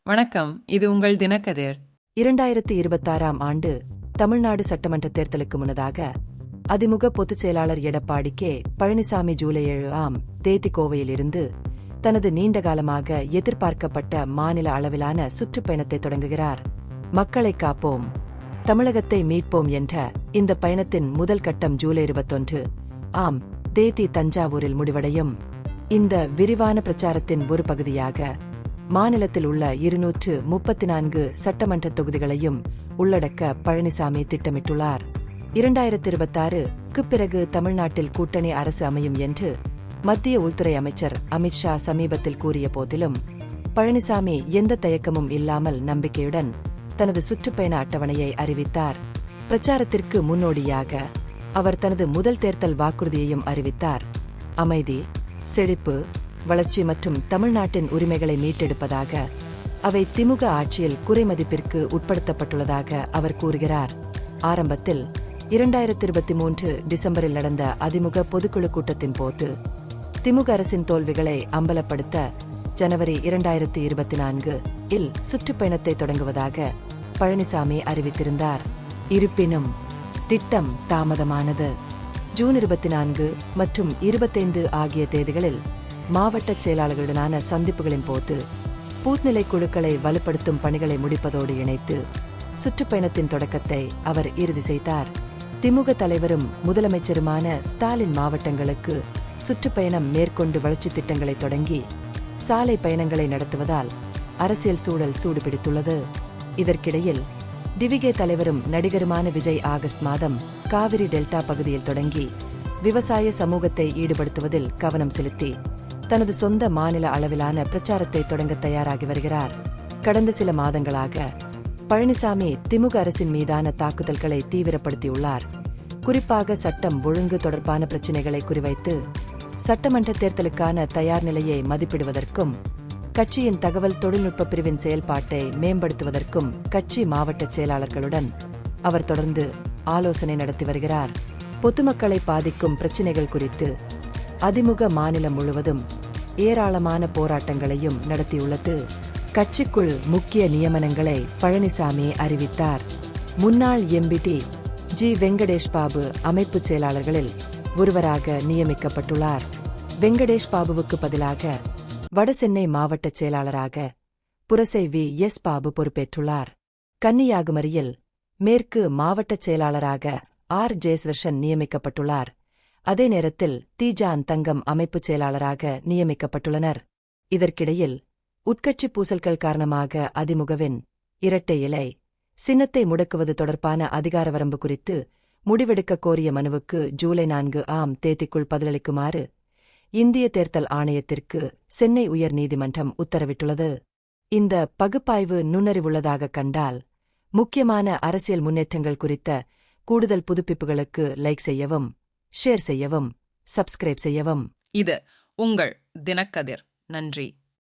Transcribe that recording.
வணக்கம், இது உங்கள் தினக்கதிர். 2026ஆம் ஆண்டு தமிழ்நாடு சட்டமன்ற தேர்தலுக்கு முன்னதாக அதிமுக பொதுச் செயலாளர் எடப்பாடி கே. பழனிசாமி ஜூலை 7ஆம் தேதி கோவையிலிருந்து தனது நீண்டகாலமாக எதிர்பார்க்கப்பட்ட மாநில அளவிலான சுற்றுப்பயணத்தை தொடங்குகிறார். மக்களை காப்போம், தமிழகத்தை மீட்போம் என்ற இந்த பயணத்தின் முதல் கட்டம் ஜூலை 21ஆம் தேதி தஞ்சாவூரில் முடிவடையும். இந்த விரிவான பிரச்சாரத்தின் ஒரு பகுதியாக மாநிலத்தில் உள்ள 234 சட்டமன்ற தொகுதிகளையும் உள்ளடக்க பழனிசாமி திட்டமிட்டுள்ளார். 2026க்கு பிறகு தமிழ்நாட்டில் கூட்டணி அரசு அமையும் என்று மத்திய உள்துறை அமைச்சர் அமித்ஷா சமீபத்தில் கூறிய போதிலும், பழனிசாமி எந்த தயக்கமும் இல்லாமல் நம்பிக்கையுடன் தனது சுற்றுப்பயண அட்டவணையை அறிவித்தார். பிரச்சாரத்திற்கு முன்னோடியாக அவர் தனது முதல் தேர்தல் வாக்குறுதியையும் அறிவித்தார். அமைதி, செழிப்பு, வளர்ச்சி மற்றும் தமிழ்நாட்டின் உரிமைகளை மீட்டெடுப்பதாக, அவை திமுக ஆட்சியில் குறைமதிப்பிற்கு உட்படுத்தப்பட்டுள்ளதாக அவர் கூறுகிறார். ஆரம்பத்தில் 2023 டிசம்பரில் நடந்த அதிமுக பொதுக்குழு கூட்டத்தின் போது திமுக அரசின் தோல்விகளை அம்பலப்படுத்த ஜனவரி 2024இல் சுற்றுப்பயணத்தை தொடங்குவதாக பழனிசாமி அறிவித்திருந்தார். இருப்பினும் திட்டம் தாமதமானது. ஜூன் 24 மற்றும் 25 ஆகிய தேதிகளில் மாவட்ட செயலாளர்களுடனான சந்திப்புகளின் போது பூத்நிலை குழுக்களை வலுப்படுத்தும் பணிகளை முடிப்பதோடு இணைத்து சுற்றுப்பயணத்தின் தொடக்கத்தை அவர் இறுதி செய்தார். திமுக தலைவரும் முதலமைச்சருமான ஸ்டாலின் மாவட்டங்களுக்கு சுற்றுப்பயணம் மேற்கொண்டு வளர்ச்சித் திட்டங்களை தொடங்கி சாலை பயணங்களை நடத்துவதால் அரசியல் சூழல் சூடுபிடித்துள்ளது. இதற்கிடையில் டிவிகே தலைவரும் நடிகருமான விஜய் ஆகஸ்ட் மாதம் காவிரி டெல்டா பகுதியில் தொடங்கி விவசாய சமூகத்தை ஈடுபடுத்துவதில் கவனம் செலுத்தி தனது சொந்த மாநில அளவிலான பிரச்சாரத்தை தொடங்க தயாராகி வருகிறார். கடந்த சில மாதங்களாக பழனிசாமி திமுக அரசின் மீதான தாக்குதல்களை தீவிரப்படுத்தியுள்ளார். குறிப்பாக சட்டம் ஒழுங்கு தொடர்பான பிரச்சினைகளை குறிவைத்து சட்டமன்ற தேர்தலுக்கான தயார் நிலையை மதிப்பிடுவதற்கும் கட்சியின் தகவல் தொழில்நுட்ப பிரிவின் செயல்பாட்டை மேம்படுத்துவதற்கும் கட்சி மாவட்ட செயலாளர்களுடன் அவர் தொடர்ந்து ஆலோசனை நடத்தி வருகிறார். பொதுமக்களை பாதிக்கும் பிரச்சினைகள் குறித்து அதிமுக மாநிலம் முழுவதும் ஏராளமான போராட்டங்களையும் நடத்தியுள்ளது. கட்சிக்குள் முக்கிய நியமனங்களை பழனிசாமி அறிவித்தார். முன்னாள் எம்பிடி ஜி. வெங்கடேஷ் பாபு அமைப்புச் செயலாளர்களில் ஒருவராக நியமிக்கப்பட்டுள்ளார். வெங்கடேஷ் பாபுவுக்கு பதிலாக வடசென்னை மாவட்ட செயலாளராக புரசை வி. எஸ். பாபு பொறுப்பேற்றுள்ளார். கன்னியாகுமரியில் மேற்கு மாவட்ட செயலாளராக ஆர். ஜெயஸ்வர்ஷன் நியமிக்கப்பட்டுள்ளார். அதே நேரத்தில் தீஜான் தங்கம் அமைப்புச் செயலாளராக நியமிக்கப்பட்டுள்ளனர். இதற்கிடையில் உட்கட்சி பூசல்கள் காரணமாக அதிமுகவின் இரட்டை இலை சின்னத்தை முடக்குவது தொடர்பான அதிகார வரம்பு குறித்து முடிவெடுக்க கோரிய மனுவுக்கு ஜூலை 4ஆம் தேதிக்குள் பதிலளிக்குமாறு இந்திய தேர்தல் ஆணையத்திற்கு சென்னை உயர் நீதிமன்றம் உத்தரவிட்டுள்ளது. இந்த பகுப்பாய்வு நுண்ணறிவுள்ளதாக கண்டால் முக்கியமான அரசியல் முன்னேற்றங்கள் குறித்த கூடுதல் புதுப்பிப்புகளுக்கு லைக் செய்யவும், ஷேர் செய்யவும், சப்ஸ்கிரைப் செய்யவும். இது உங்கள் தினக்கதிர். நன்றி.